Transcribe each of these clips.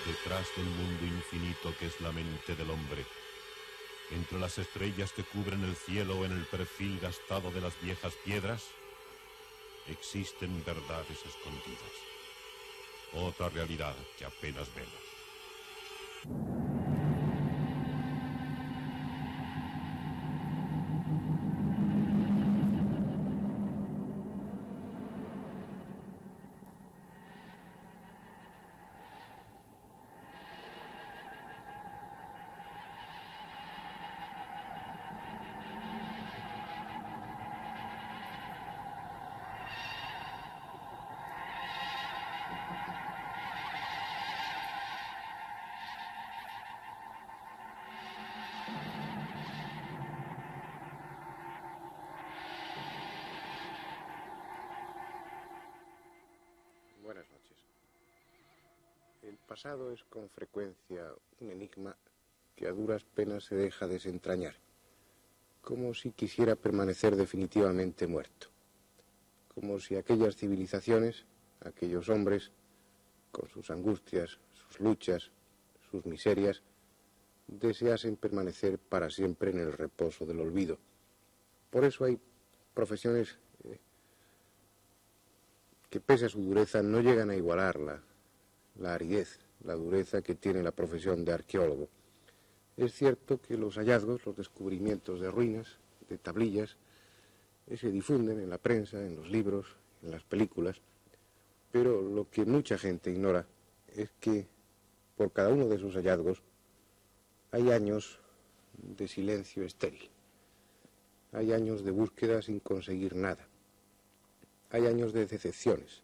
Detrás del mundo infinito que es la mente del hombre, entre las estrellas que cubren el cielo o en el perfil gastado de las viejas piedras, existen verdades escondidas, otra realidad que apenas vemos. Buenas noches. El pasado es con frecuencia un enigma que a duras penas se deja desentrañar, como si quisiera permanecer definitivamente muerto, como si aquellas civilizaciones, aquellos hombres, con sus angustias, sus luchas, sus miserias, deseasen permanecer para siempre en el reposo del olvido. Por eso hay profesiones que pese a su dureza no llegan a igualar la aridez, la dureza que tiene la profesión de arqueólogo. Es cierto que los hallazgos, los descubrimientos de ruinas, de tablillas, se difunden en la prensa, en los libros, en las películas, pero lo que mucha gente ignora es que por cada uno de esos hallazgos hay años de silencio estéril, hay años de búsqueda sin conseguir nada. Hay años de decepciones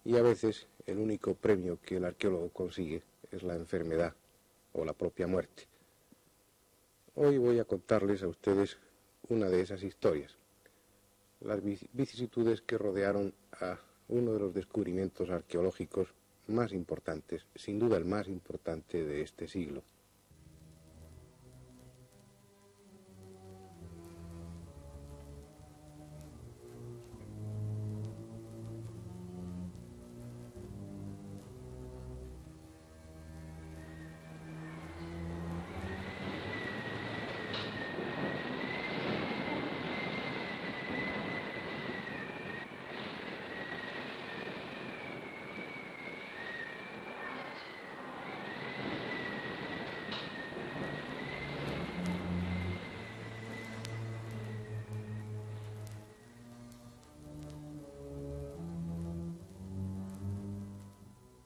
y a veces el único premio que el arqueólogo consigue es la enfermedad o la propia muerte. Hoy voy a contarles a ustedes una de esas historias, las vicisitudes que rodearon a uno de los descubrimientos arqueológicos más importantes, sin duda el más importante de este siglo.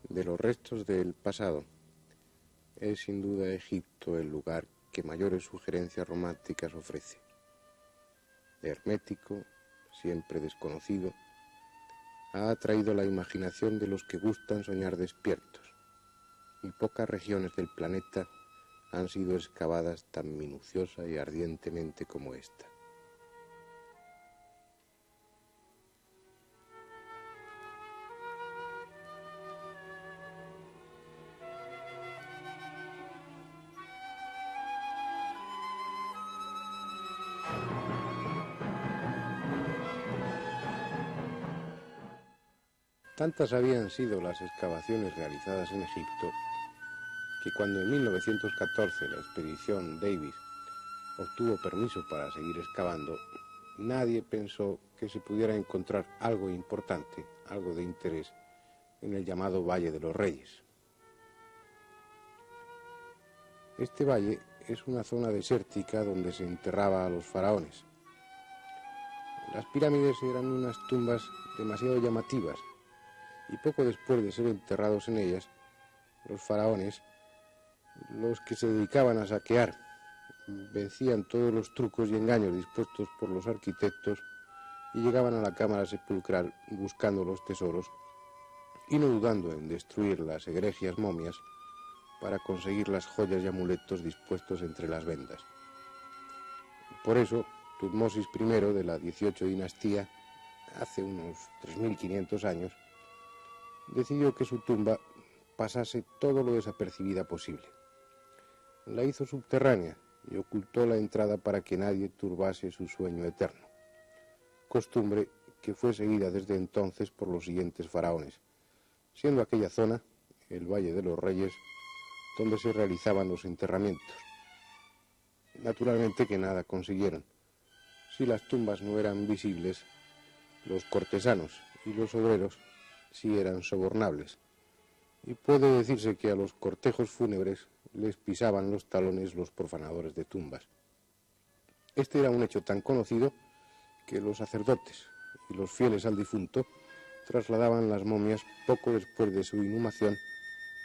De los restos del pasado, es sin duda Egipto el lugar que mayores sugerencias románticas ofrece. Hermético, siempre desconocido, ha atraído la imaginación de los que gustan soñar despiertos, y pocas regiones del planeta han sido excavadas tan minuciosa y ardientemente como esta. Tantas habían sido las excavaciones realizadas en Egipto que cuando en 1914 la expedición Davis obtuvo permiso para seguir excavando, nadie pensó que se pudiera encontrar algo importante, algo de interés, en el llamado Valle de los Reyes. Este valle es una zona desértica donde se enterraba a los faraones. Las pirámides eran unas tumbas demasiado llamativas, y poco después de ser enterrados en ellas, los faraones, los que se dedicaban a saquear, vencían todos los trucos y engaños dispuestos por los arquitectos y llegaban a la cámara sepulcral buscando los tesoros y no dudando en destruir las egregias momias para conseguir las joyas y amuletos dispuestos entre las vendas. Por eso, Tutmosis I de la 18 dinastía, hace unos 3500 años, decidió que su tumba pasase todo lo desapercibida posible. La hizo subterránea y ocultó la entrada para que nadie turbase su sueño eterno, costumbre que fue seguida desde entonces por los siguientes faraones, siendo aquella zona, el Valle de los Reyes, donde se realizaban los enterramientos. Naturalmente que nada consiguieron. Si las tumbas no eran visibles, los cortesanos y los obreros sí eran sobornables. Y puede decirse que a los cortejos fúnebres les pisaban los talones los profanadores de tumbas. Este era un hecho tan conocido que los sacerdotes y los fieles al difunto trasladaban las momias poco después de su inhumación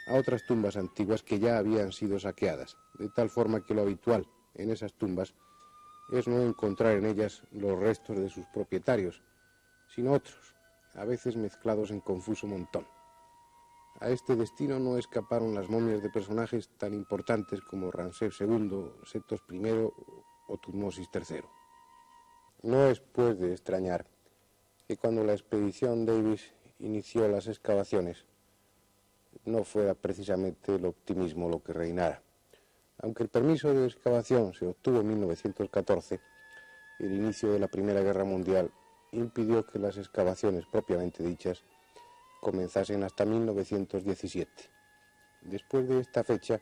a otras tumbas antiguas que ya habían sido saqueadas, de tal forma que lo habitual en esas tumbas es no encontrar en ellas los restos de sus propietarios, sino otros, a veces mezclados en confuso montón. A este destino no escaparon las momias de personajes tan importantes como Ramsés II, Setos I o Tutmosis III. No es pues de extrañar que cuando la expedición Davis inició las excavaciones no fuera precisamente el optimismo lo que reinara. Aunque el permiso de excavación se obtuvo en 1914, el inicio de la Primera Guerra Mundial impidió que las excavaciones propiamente dichas comenzasen hasta 1917. Después de esta fecha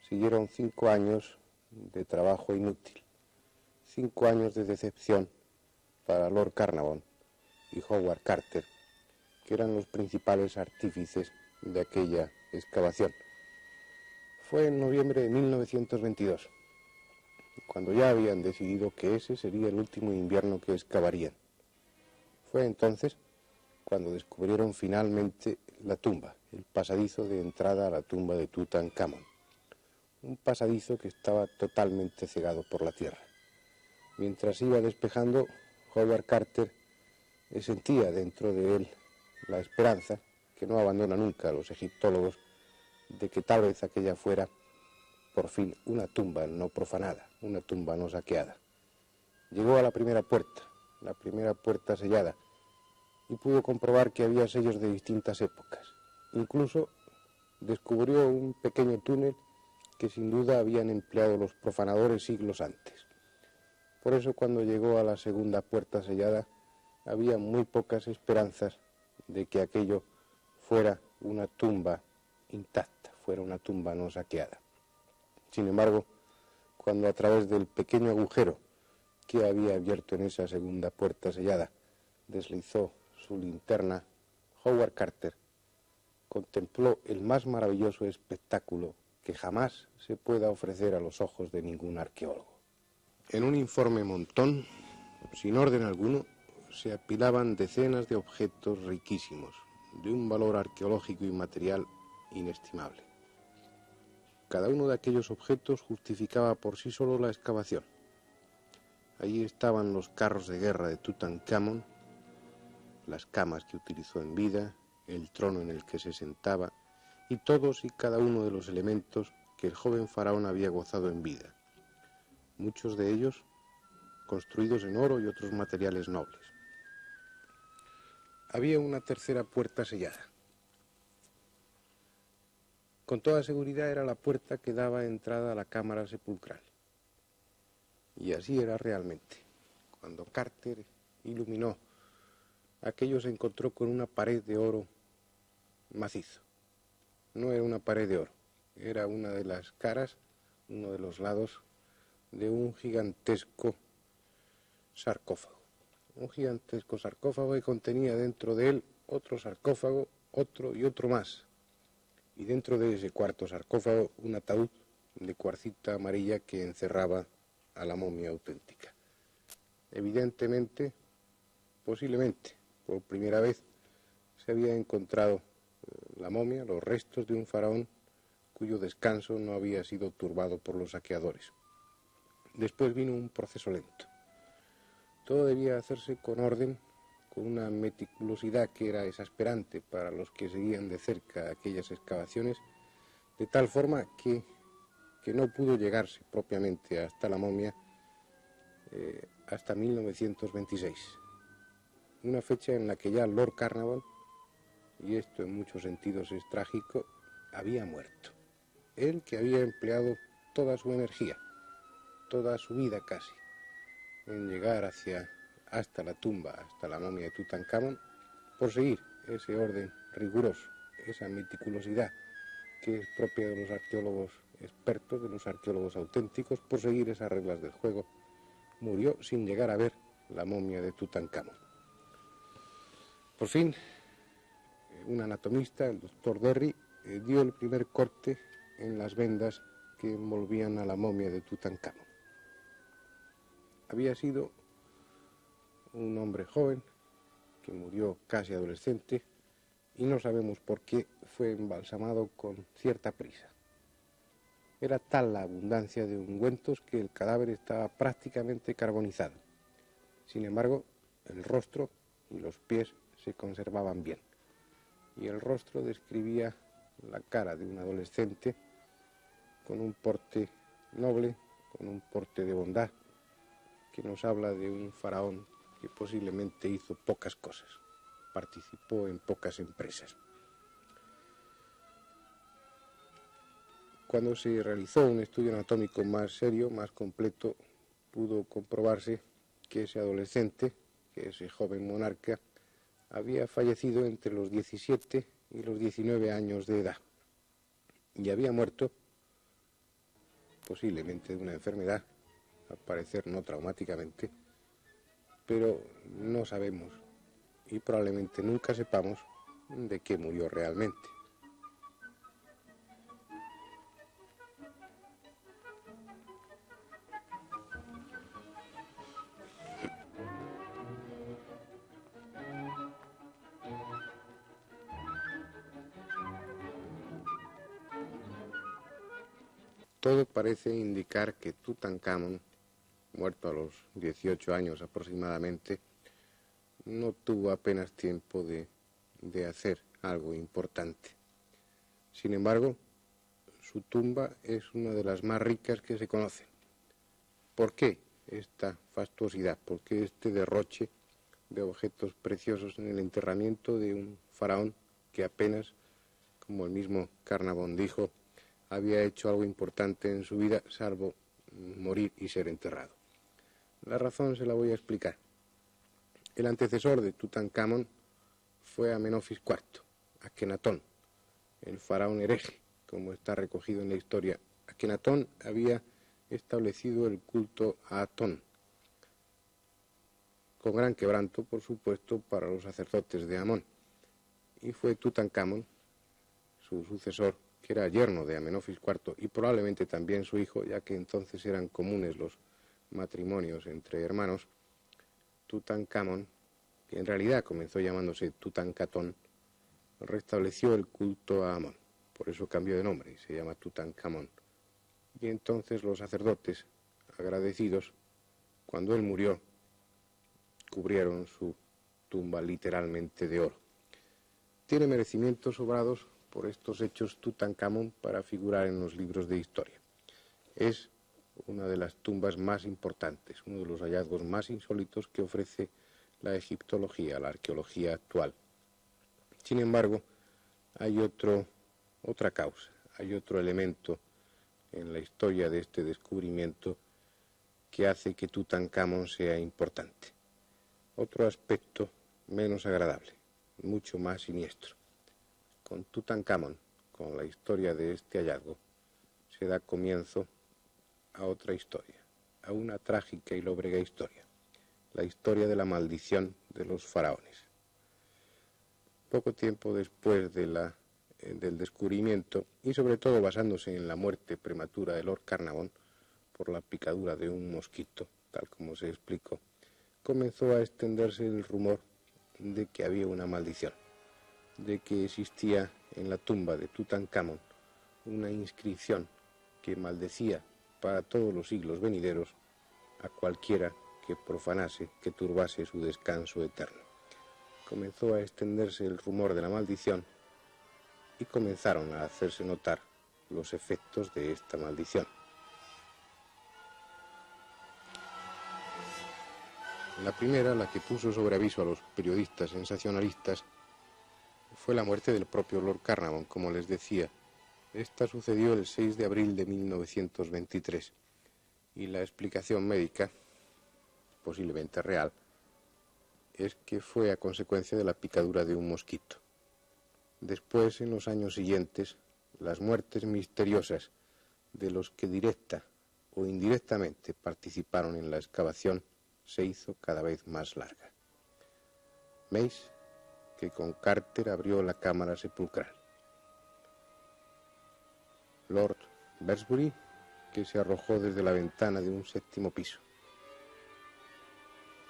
siguieron 5 años de trabajo inútil, 5 años de decepción para Lord Carnarvon y Howard Carter, que eran los principales artífices de aquella excavación. Fue en noviembre de 1922, cuando ya habían decidido que ese sería el último invierno que excavarían. Fue entonces cuando descubrieron finalmente la tumba, el pasadizo de entrada a la tumba de Tutankamón. Un pasadizo que estaba totalmente cegado por la tierra. Mientras iba despejando, Howard Carter sentía dentro de él la esperanza, que no abandona nunca a los egiptólogos, de que tal vez aquella fuera, por fin, una tumba no profanada, una tumba no saqueada. Llegó a la primera puerta sellada, y pudo comprobar que había sellos de distintas épocas. Incluso descubrió un pequeño túnel que sin duda habían empleado los profanadores siglos antes. Por eso cuando llegó a la segunda puerta sellada había muy pocas esperanzas de que aquello fuera una tumba intacta, fuera una tumba no saqueada. Sin embargo, cuando a través del pequeño agujero que había abierto en esa segunda puerta sellada deslizó su linterna, Howard Carter contempló el más maravilloso espectáculo que jamás se pueda ofrecer a los ojos de ningún arqueólogo. En un informe montón, sin orden alguno, se apilaban decenas de objetos riquísimos, de un valor arqueológico y material inestimable. Cada uno de aquellos objetos justificaba por sí solo la excavación. Allí estaban los carros de guerra de Tutankamón, las camas que utilizó en vida, el trono en el que se sentaba y todos y cada uno de los elementos que el joven faraón había gozado en vida, muchos de ellos construidos en oro y otros materiales nobles. Había una tercera puerta sellada. Con toda seguridad era la puerta que daba entrada a la cámara sepulcral. Y así era realmente. Cuando Carter iluminó, aquello se encontró con una pared de oro macizo. No era una pared de oro, era una de las caras, uno de los lados de un gigantesco sarcófago. Un gigantesco sarcófago que contenía dentro de él otro sarcófago, otro y otro más. Y dentro de ese cuarto sarcófago un ataúd de cuarcita amarilla que encerraba a la momia auténtica. Evidentemente, posiblemente, por primera vez, se había encontrado la momia, los restos de un faraón cuyo descanso no había sido turbado por los saqueadores. Después vino un proceso lento. Todo debía hacerse con orden, con una meticulosidad que era exasperante para los que seguían de cerca aquellas excavaciones, de tal forma que no pudo llegarse propiamente hasta la momia hasta 1926. Una fecha en la que ya Lord Carnarvon, y esto en muchos sentidos es trágico, había muerto. Él que había empleado toda su energía, toda su vida casi, en llegar hasta la tumba, hasta la momia de Tutankamón, por seguir ese orden riguroso esa meticulosidad que es propia de los arqueólogos expertos, de los arqueólogos auténticos, por seguir esas reglas del juego, murió sin llegar a ver la momia de Tutankamón. Por fin, un anatomista, el doctor Derry, dio el primer corte en las vendas que envolvían a la momia de Tutankamón. Había sido un hombre joven que murió casi adolescente y no sabemos por qué fue embalsamado con cierta prisa. Era tal la abundancia de ungüentos que el cadáver estaba prácticamente carbonizado. Sin embargo, el rostro y los pies se conservaban bien, y el rostro describía la cara de un adolescente con un porte noble, con un porte de bondad, que nos habla de un faraón que posiblemente hizo pocas cosas, participó en pocas empresas. Cuando se realizó un estudio anatómico más serio, más completo, pudo comprobarse que ese adolescente, que ese joven monarca, había fallecido entre los 17 y los 19 años de edad y había muerto posiblemente de una enfermedad, al parecer no traumáticamente, pero no sabemos y probablemente nunca sepamos de qué murió realmente. Todo parece indicar que Tutankamón, muerto a los 18 años aproximadamente, no tuvo apenas tiempo de hacer algo importante. Sin embargo, su tumba es una de las más ricas que se conocen. ¿Por qué esta fastuosidad? ¿Por qué este derroche de objetos preciosos en el enterramiento de un faraón que apenas, como el mismo Carnavón dijo, había hecho algo importante en su vida, salvo morir y ser enterrado? La razón se la voy a explicar. El antecesor de Tutankamón fue Amenofis IV, Akenatón, el faraón hereje, como está recogido en la historia. Akenatón había establecido el culto a Atón, con gran quebranto, por supuesto, para los sacerdotes de Amón. Y fue Tutankamón, su sucesor, que era yerno de Amenofis IV, y probablemente también su hijo, ya que entonces eran comunes los matrimonios entre hermanos. Tutankamón, que en realidad comenzó llamándose Tutankatón, restableció el culto a Amón. Por eso cambió de nombre y se llama Tutankamón. Y entonces los sacerdotes, agradecidos, cuando él murió, cubrieron su tumba literalmente de oro. Tiene merecimientos sobrados por estos hechos Tutankamón para figurar en los libros de historia. Es una de las tumbas más importantes, uno de los hallazgos más insólitos que ofrece la egiptología, la arqueología actual. Sin embargo, hay otra causa, hay otro elemento en la historia de este descubrimiento que hace que Tutankamón sea importante. Otro aspecto menos agradable, mucho más siniestro. Con Tutankamón, con la historia de este hallazgo, se da comienzo a otra historia, a una trágica y lóbrega historia, la historia de la maldición de los faraones. Poco tiempo después del descubrimiento, y sobre todo basándose en la muerte prematura de Lord Carnarvon por la picadura de un mosquito, tal como se explicó, comenzó a extenderse el rumor de que había una maldición, de que existía en la tumba de Tutankamón una inscripción que maldecía para todos los siglos venideros a cualquiera que profanase, que turbase su descanso eterno. Comenzó a extenderse el rumor de la maldición y comenzaron a hacerse notar los efectos de esta maldición. La primera, la que puso sobre aviso a los periodistas sensacionalistas, fue la muerte del propio Lord Carnarvon, como les decía. Esta sucedió el 6 de abril de 1923 y la explicación médica, posiblemente real, es que fue a consecuencia de la picadura de un mosquito. Después, en los años siguientes, las muertes misteriosas de los que directa o indirectamente participaron en la excavación se hizo cada vez más larga. Mace, que con Carter abrió la cámara sepulcral. Lord Beresbury, que se arrojó desde la ventana de un 7º piso.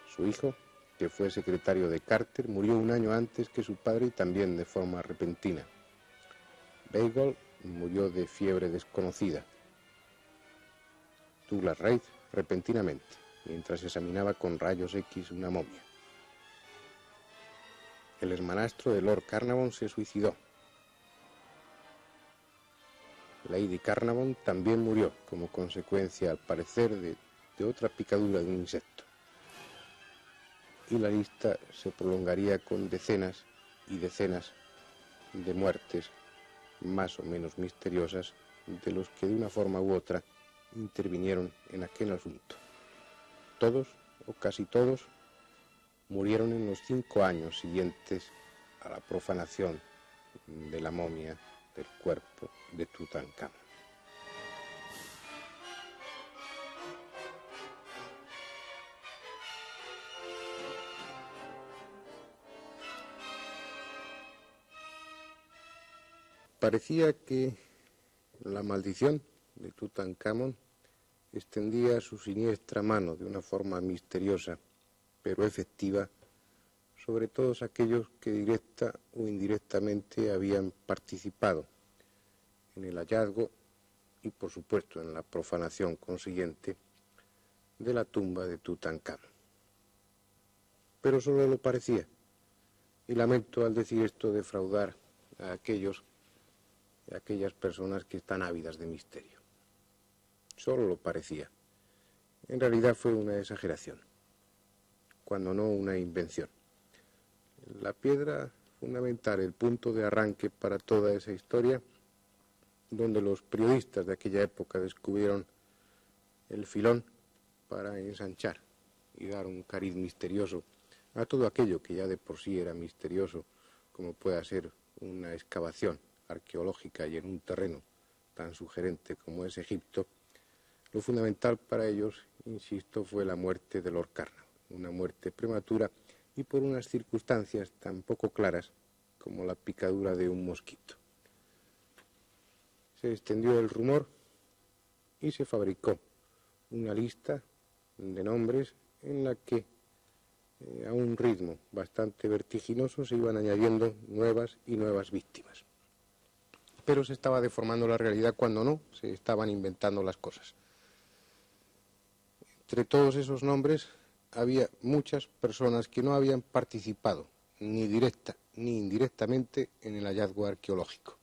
Su hijo, que fue secretario de Carter, murió un año antes que su padre y también de forma repentina. Bagel murió de fiebre desconocida. Douglas Reid repentinamente, mientras examinaba con rayos X una momia. El hermanastro de Lord Carnarvon se suicidó. Lady Carnarvon también murió como consecuencia, al parecer, de otra picadura de un insecto. Y la lista se prolongaría con decenas y decenas de muertes más o menos misteriosas de los que de una forma u otra intervinieron en aquel asunto. Todos, o casi todos, murieron en los 5 años siguientes a la profanación de la momia del cuerpo de Tutankamón. Parecía que la maldición de Tutankamón extendía su siniestra mano de una forma misteriosa, pero efectiva, sobre todos aquellos que directa o indirectamente habían participado en el hallazgo y, por supuesto, en la profanación consiguiente de la tumba de Tutankamón. Pero solo lo parecía, y lamento al decir esto defraudar a aquellas personas que están ávidas de misterio. Solo lo parecía. En realidad fue una exageración, cuando no una invención. La piedra fundamental, el punto de arranque para toda esa historia, donde los periodistas de aquella época descubrieron el filón para ensanchar y dar un cariz misterioso a todo aquello que ya de por sí era misterioso, como pueda ser una excavación arqueológica y en un terreno tan sugerente como es Egipto. Lo fundamental para ellos, insisto, fue la muerte de Lord Carnarvon, una muerte prematura y por unas circunstancias tan poco claras como la picadura de un mosquito. Se extendió el rumor y se fabricó una lista de nombres en la que a un ritmo bastante vertiginoso se iban añadiendo nuevas y nuevas víctimas. Pero se estaba deformando la realidad cuando no, se estaban inventando las cosas. Entre todos esos nombres había muchas personas que no habían participado, ni directa ni indirectamente, en el hallazgo arqueológico.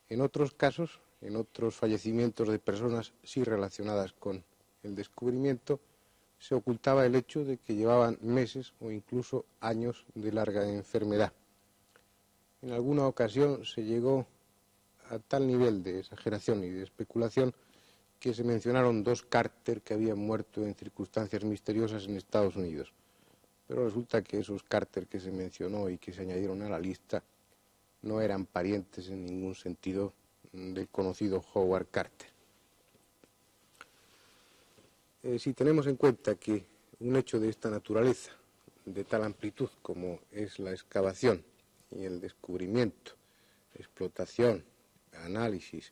En otros casos, en otros fallecimientos de personas sí relacionadas con el descubrimiento, se ocultaba el hecho de que llevaban meses o incluso años de larga enfermedad. En alguna ocasión se llegó a tal nivel de exageración y de especulación que se mencionaron 2 Carter que habían muerto en circunstancias misteriosas en Estados Unidos. Pero resulta que esos Carter que se mencionó y que se añadieron a la lista no eran parientes en ningún sentido del conocido Howard Carter. Si tenemos en cuenta que un hecho de esta naturaleza, de tal amplitud como es la excavación y el descubrimiento, explotación, análisis,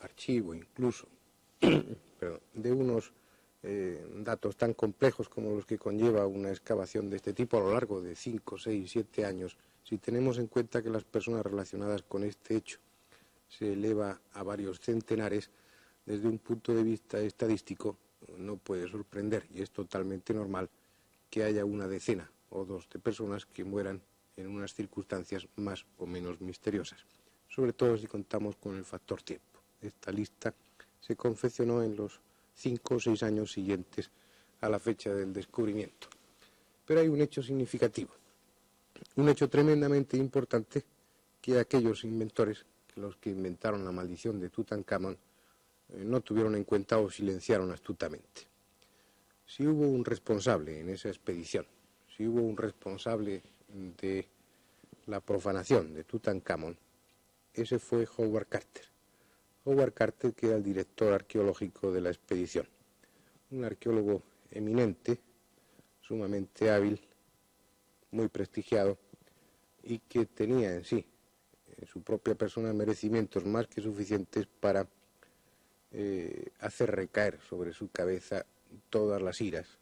archivo incluso, de unos datos tan complejos como los que conlleva una excavación de este tipo a lo largo de 5, 6, 7 años, si tenemos en cuenta que las personas relacionadas con este hecho se eleva a varios centenares, desde un punto de vista estadístico no puede sorprender, y es totalmente normal, que haya una decena o 2 de personas que mueran en unas circunstancias más o menos misteriosas, sobre todo si contamos con el factor tiempo. Esta lista se confeccionó en los 5 o 6 años siguientes a la fecha del descubrimiento. Pero hay un hecho significativo, un hecho tremendamente importante, que aquellos inventores, los que inventaron la maldición de Tutankamón, no tuvieron en cuenta o silenciaron astutamente. Si hubo un responsable en esa expedición, si hubo un responsable de la profanación de Tutankamón, ese fue Howard Carter. Howard Carter, que era el director arqueológico de la expedición. Un arqueólogo eminente, sumamente hábil, muy prestigiado, y que tenía en sí, en su propia persona, merecimientos más que suficientes para hacer recaer sobre su cabeza todas las iras,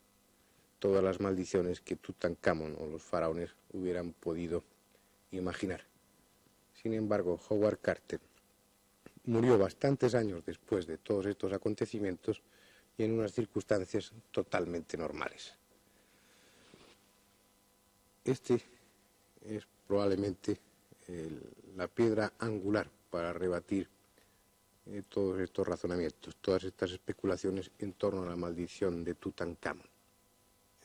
todas las maldiciones que Tutankamón o los faraones hubieran podido imaginar. Sin embargo, Howard Carter murió bastantes años después de todos estos acontecimientos y en unas circunstancias totalmente normales. Este es probablemente la piedra angular para rebatir todos estos razonamientos, todas estas especulaciones en torno a la maldición de Tutankamón.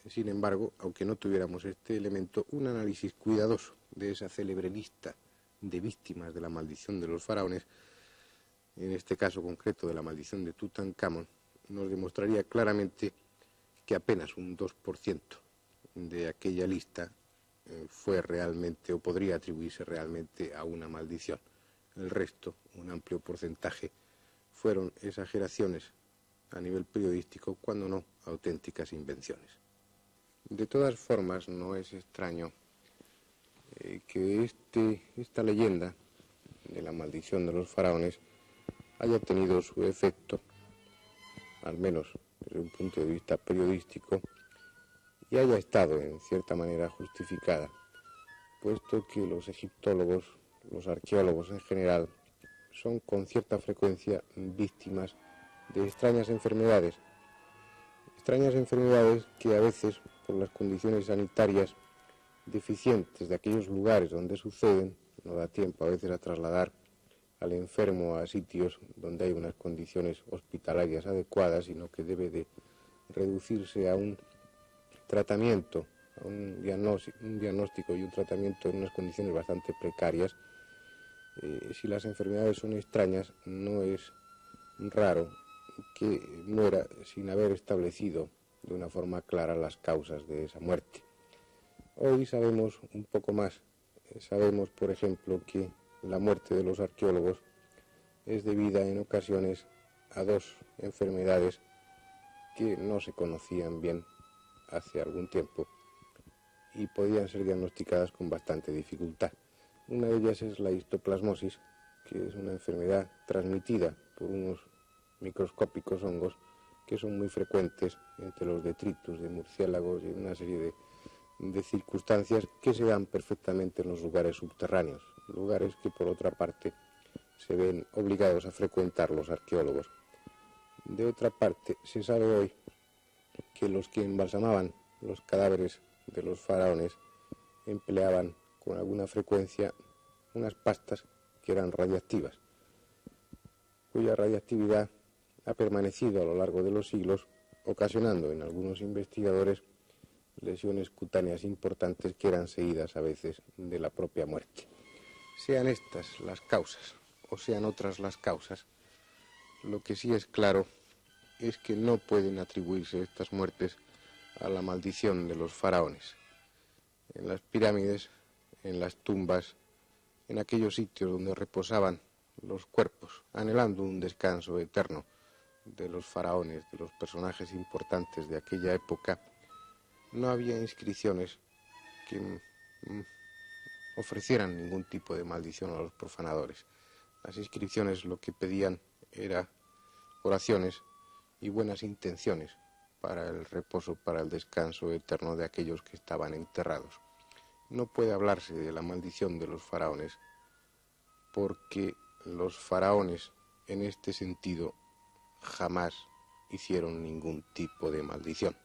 Sin embargo, aunque no tuviéramos este elemento, un análisis cuidadoso de esa célebre lista de víctimas de la maldición de los faraones, en este caso concreto de la maldición de Tutankamón, nos demostraría claramente que apenas un 2% de aquella lista fue realmente o podría atribuirse realmente a una maldición. El resto, un amplio porcentaje, fueron exageraciones a nivel periodístico, cuando no auténticas invenciones. De todas formas, no es extraño que esta leyenda de la maldición de los faraones haya tenido su efecto, al menos desde un punto de vista periodístico, y haya estado en cierta manera justificada, puesto que los egiptólogos, los arqueólogos en general, son con cierta frecuencia víctimas de extrañas enfermedades que a veces, por las condiciones sanitarias deficientes de aquellos lugares donde suceden, no da tiempo a veces a trasladar al enfermo a sitios donde hay unas condiciones hospitalarias adecuadas, sino que debe de reducirse a un tratamiento, a un diagnóstico y un tratamiento en unas condiciones bastante precarias. Si las enfermedades son extrañas, no es raro que muera sin haber establecido de una forma clara las causas de esa muerte. Hoy sabemos un poco más. Sabemos, por ejemplo, que la muerte de los arqueólogos es debida en ocasiones a dos enfermedades que no se conocían bien hace algún tiempo y podían ser diagnosticadas con bastante dificultad. Una de ellas es la histoplasmosis, que es una enfermedad transmitida por unos microscópicos hongos que son muy frecuentes entre los detritus de murciélagos y una serie de circunstancias que se dan perfectamente en los lugares subterráneos, lugares que por otra parte se ven obligados a frecuentar los arqueólogos. De otra parte, se sabe hoy que los que embalsamaban los cadáveres de los faraones empleaban con alguna frecuencia unas pastas que eran radiactivas, cuya radiactividad ha permanecido a lo largo de los siglos, ocasionando en algunos investigadores lesiones cutáneas importantes que eran seguidas a veces de la propia muerte. Sean estas las causas o sean otras las causas, lo que sí es claro es que no pueden atribuirse estas muertes a la maldición de los faraones. En las pirámides, en las tumbas, en aquellos sitios donde reposaban los cuerpos, anhelando un descanso eterno de los faraones, de los personajes importantes de aquella época, no había inscripciones que ofrecieran ningún tipo de maldición a los profanadores. Las inscripciones lo que pedían era oraciones y buenas intenciones para el reposo, para el descanso eterno de aquellos que estaban enterrados. No puede hablarse de la maldición de los faraones porque los faraones en este sentido jamás hicieron ningún tipo de maldición.